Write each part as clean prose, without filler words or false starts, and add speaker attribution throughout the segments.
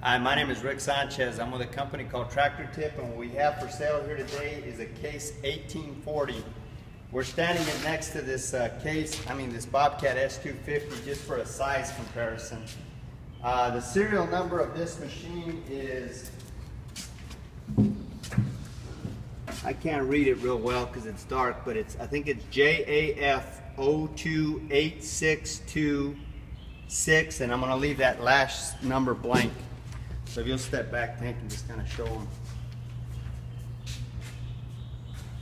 Speaker 1: Hi, my name is Rick Sanchez. I'm with a company called Tractor Tip, and what we have for sale here today is a Case 1840. We're standing it next to this this Bobcat S250 just for a size comparison. The serial number of this machine is, I can't read it real well because it's dark, but I think it's JAF 0286226, and I'm going to leave that last number blank. So if you'll step back, Tank, and just kind of show them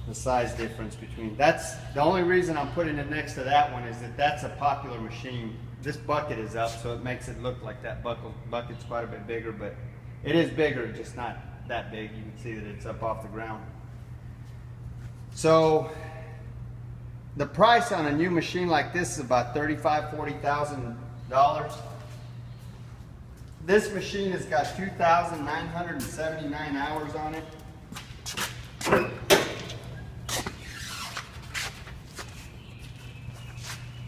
Speaker 1: the size difference between. That's the only reason I'm putting it next to that one, is that that's a popular machine. This bucket is up, so it makes it look like that bucket's quite a bit bigger, but it is bigger, just not that big. You can see that it's up off the ground. So the price on a new machine like this is about $35,000–$40,000. This machine has got 2,979 hours on it.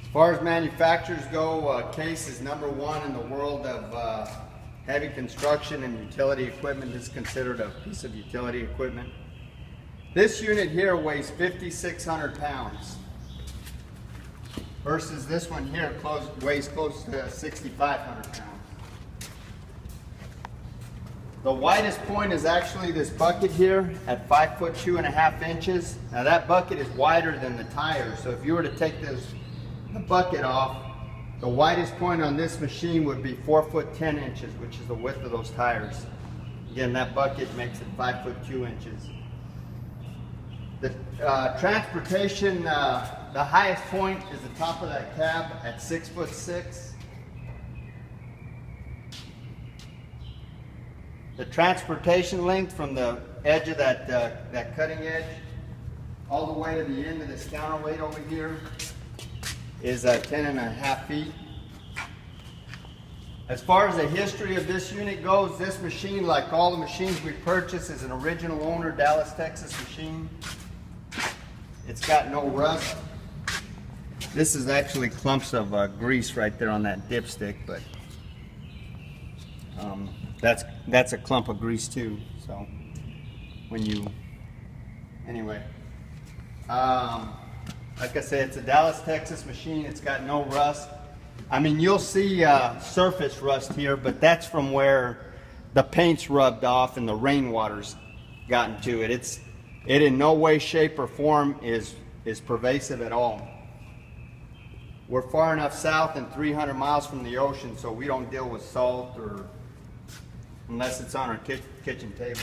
Speaker 1: As far as manufacturers go, Case is #1 in the world of heavy construction and utility equipment. It's considered a piece of utility equipment. This unit here weighs 5,600 pounds versus this one here weighs close to 6,500 pounds. The widest point is actually this bucket here at 5 foot 2.5 inches. Now that bucket is wider than the tire, so if you were to take the bucket off, the widest point on this machine would be 4 foot 10 inches, which is the width of those tires. Again, that bucket makes it 5 foot 2 inches. The transportation, the highest point is the top of that cab at 6 foot 6. The transportation length from the edge of that cutting edge all the way to the end of this counterweight over here is 10.5 feet. As far as the history of this unit goes, this machine, like all the machines we purchase, is an original owner Dallas, Texas machine. It's got no rust. This is actually clumps of grease right there on that dipstick, but that's a clump of grease too. So anyway, like I said, it's a Dallas, Texas machine. It's got no rust. I mean, you'll see surface rust here, but that's from where the paint's rubbed off and the rainwater's gotten to it. It in no way, shape, or form is pervasive at all. We're far enough south and 300 miles from the ocean, so we don't deal with salt unless it's on our kitchen table.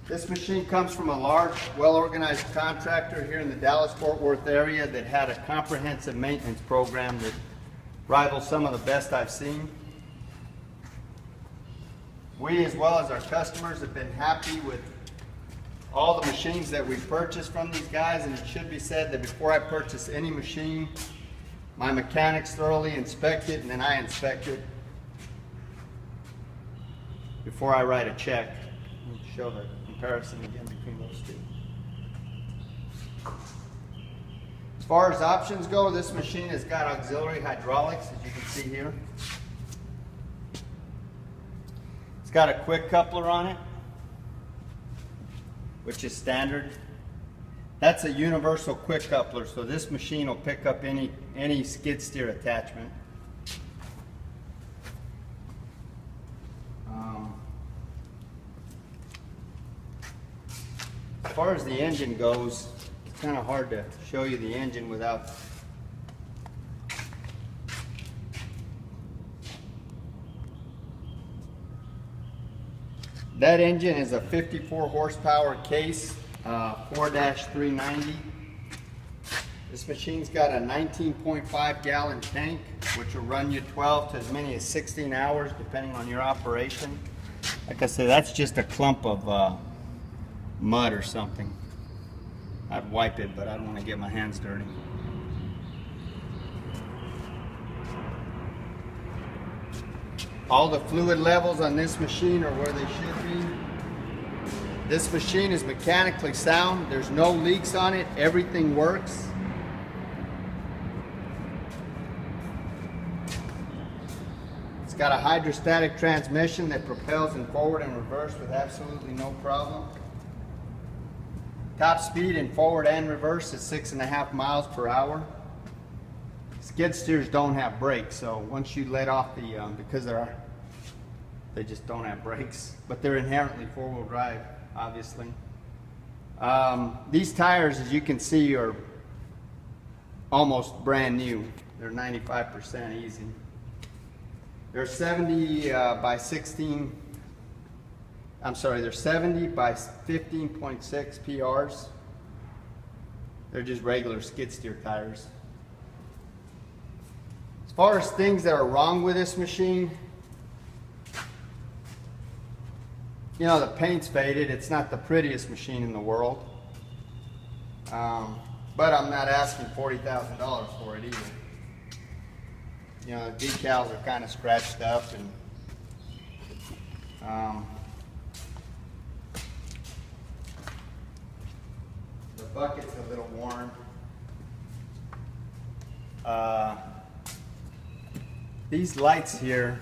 Speaker 1: This machine comes from a large, well-organized contractor here in the Dallas-Fort Worth area that had a comprehensive maintenance program that rivals some of the best I've seen. We, as well as our customers, have been happy with all the machines that we've purchased from these guys, and it should be said that before I purchase any machine, my mechanics thoroughly inspect it, and then I inspect it before I write a check. Let me show the comparison again between those two. As far as options go, this machine has got auxiliary hydraulics, as you can see here. It's got a quick coupler on it, which is standard. That's a universal quick coupler, so this machine will pick up any skid steer attachment. As far as the engine goes, it's kind of hard to show you the engine without that engine is a 54 horsepower Case 4-390. This machine's got a 19.5 gallon tank, which will run you 12 to as many as 16 hours depending on your operation. Like I said, that's just a clump of mud or something. I'd wipe it, but I don't want to get my hands dirty. All the fluid levels on this machine are where they should be. This machine is mechanically sound. There's no leaks on it. Everything works. got a hydrostatic transmission that propels in forward and reverse with absolutely no problem. Top speed in forward and reverse is 6.5 miles per hour. Skid steers don't have brakes, so once you let off the, because they just don't have brakes, but they're inherently four-wheel drive, obviously. These tires, as you can see, are almost brand new. They're 95% easy. They're 70 by 16, I'm sorry, they're 70 by 15.6 PRs. They're just regular skid steer tires. As far as things that are wrong with this machine, you know, the paint's faded. It's not the prettiest machine in the world. But I'm not asking $40,000 for it either. You know, the decals are kind of scratched up, and the bucket's a little worn. These lights here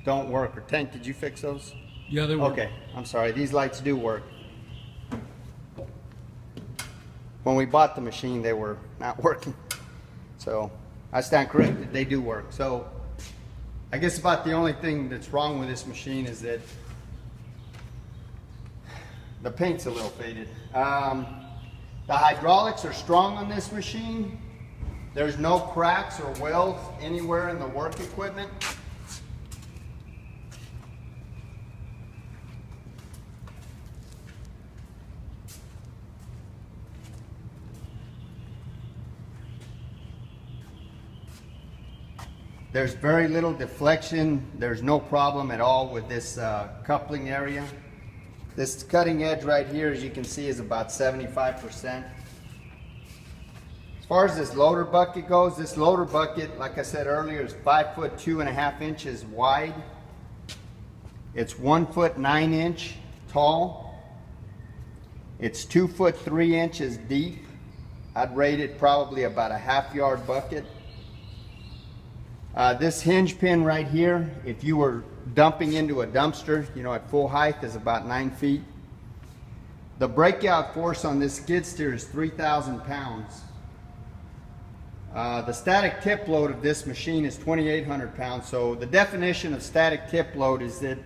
Speaker 1: don't work. Or Tank, did you fix those?
Speaker 2: Yeah, they work.
Speaker 1: Okay, I'm sorry. These lights do work. When we bought the machine, they were not working. So I stand corrected. They do work. So I guess about the only thing that's wrong with this machine is that the paint's a little faded. The hydraulics are strong on this machine. There's no cracks or welds anywhere in the work equipment. There's very little deflection. There's no problem at all with this coupling area. This cutting edge right here, as you can see, is about 75%. As far as this loader bucket goes, this loader bucket, like I said earlier, is 5 foot 2.5 inches wide. It's 1 foot 9 inch tall. It's 2 foot 3 inches deep. I'd rate it probably about a half-yard bucket. This hinge pin right here, if you were dumping into a dumpster, you know, at full height, is about 9 feet. The breakout force on this skid steer is 3,000 pounds. The static tip load of this machine is 2,800 pounds. So the definition of static tip load is that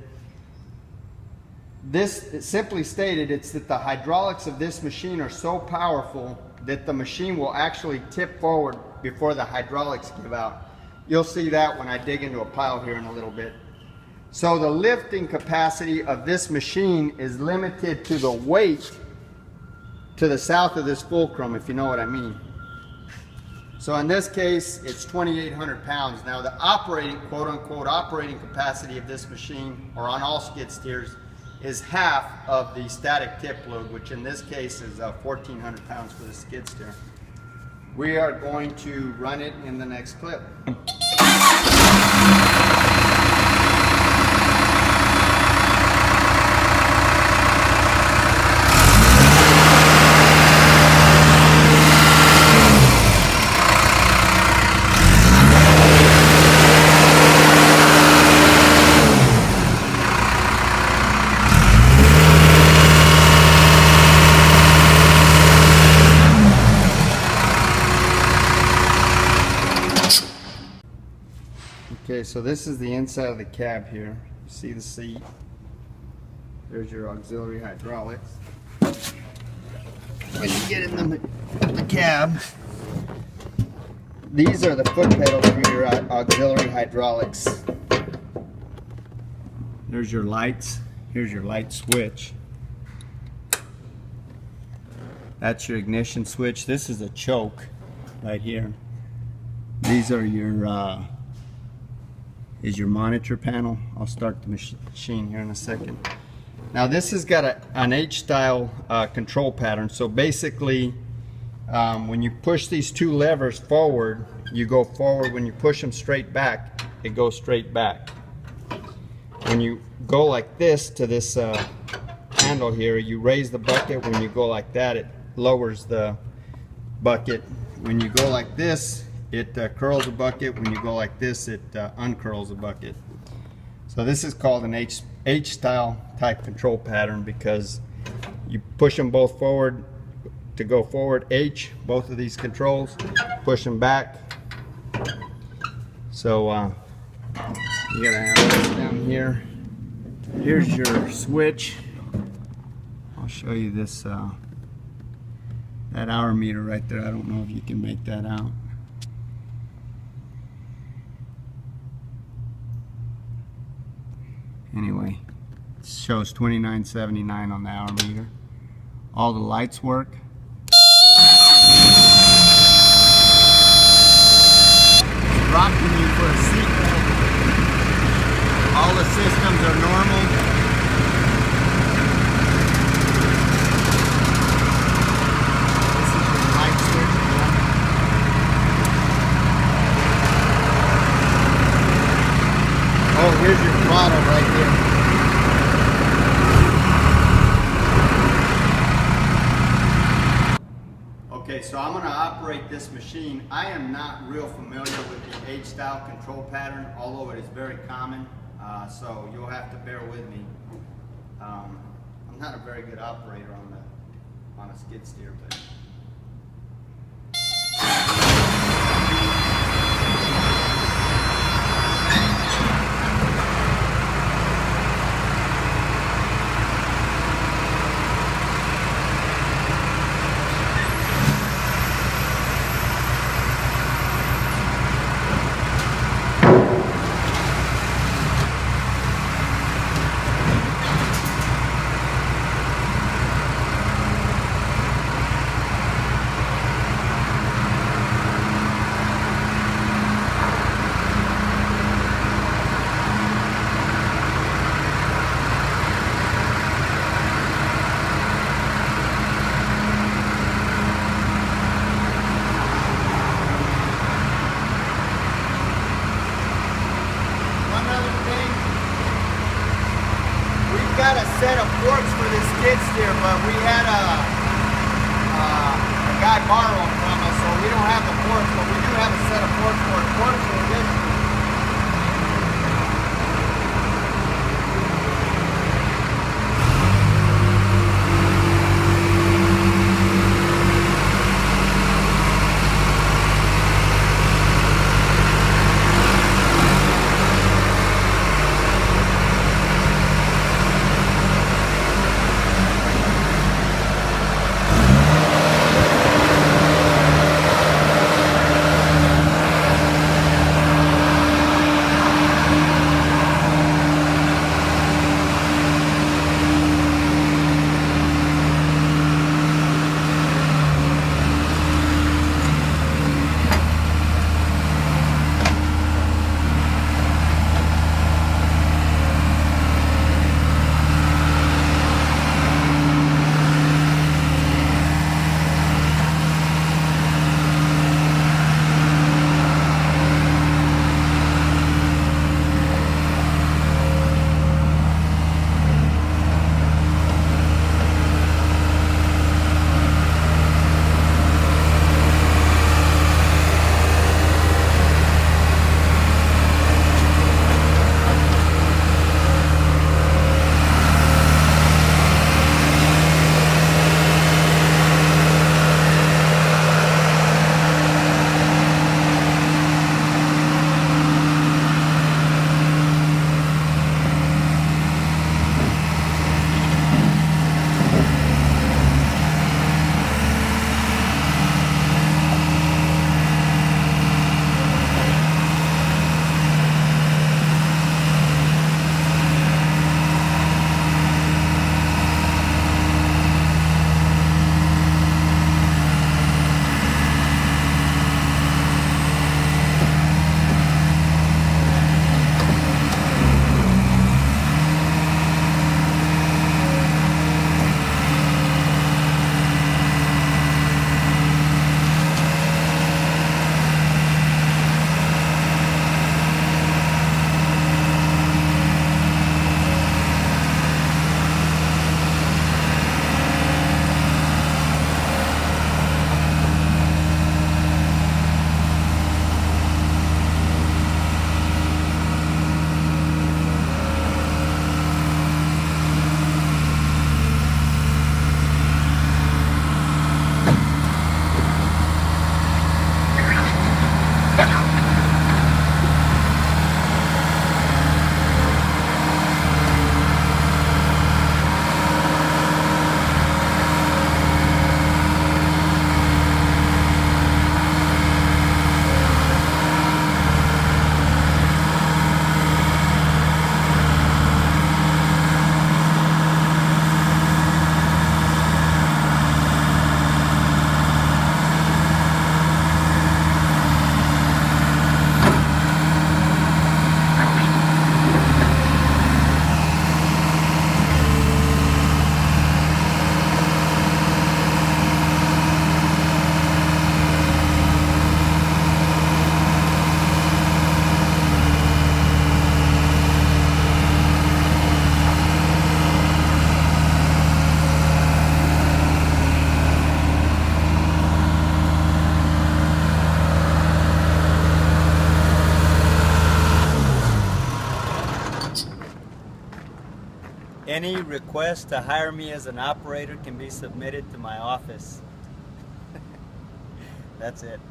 Speaker 1: this, simply stated, it's that the hydraulics of this machine are so powerful that the machine will actually tip forward before the hydraulics give out. You'll see that when I dig into a pile here in a little bit. So the lifting capacity of this machine is limited to the weight to the south of this fulcrum, if you know what I mean. So in this case, it's 2,800 pounds. Now the operating, quote unquote, operating capacity of this machine, or on all skid steers, is half of the static tip load, which in this case is 1,400 pounds for the skid steer. We are going to run it in the next clip. Okay, so this is the inside of the cab here. You see the seat. There's your auxiliary hydraulics. When you get in the cab, these are the foot pedals for your auxiliary hydraulics. There's your lights. Here's your light switch. That's your ignition switch. This is a choke right here. These are your is your monitor panel. I'll start the machine here in a second. Now this has got an H-style control pattern. So basically, when you push these two levers forward, you go forward. When you push them straight back, it goes straight back. When you go like this to this handle here, you raise the bucket. When you go like that, it lowers the bucket. When you go like this, it curls a bucket. When you go like this, it uncurls a bucket. So this is called an H-style type control pattern because you push them both forward to go forward, H, both of these controls, push them back. So you gotta have this down here. Here's your switch. I'll show you this, that hour meter right there. I don't know if you can make that out. Anyway, it shows 29.79 on the hour meter. All the lights work. It's rocking you for a seatbelt. All the systems are normal. This is your light switch. Oh, here's your throttle right here. Okay, so I'm going to operate this machine. I am not real familiar with the H-style control pattern, although it is very common, so you'll have to bear with me. I'm not a very good operator on a skid steer, but got a set of forks for this skid steer, but we had a guy borrow them from us, so we don't have the forks, but we do have a set of forks for it. Fortunately, this
Speaker 2: Any request to hire me as an operator can be submitted to my office. That's it.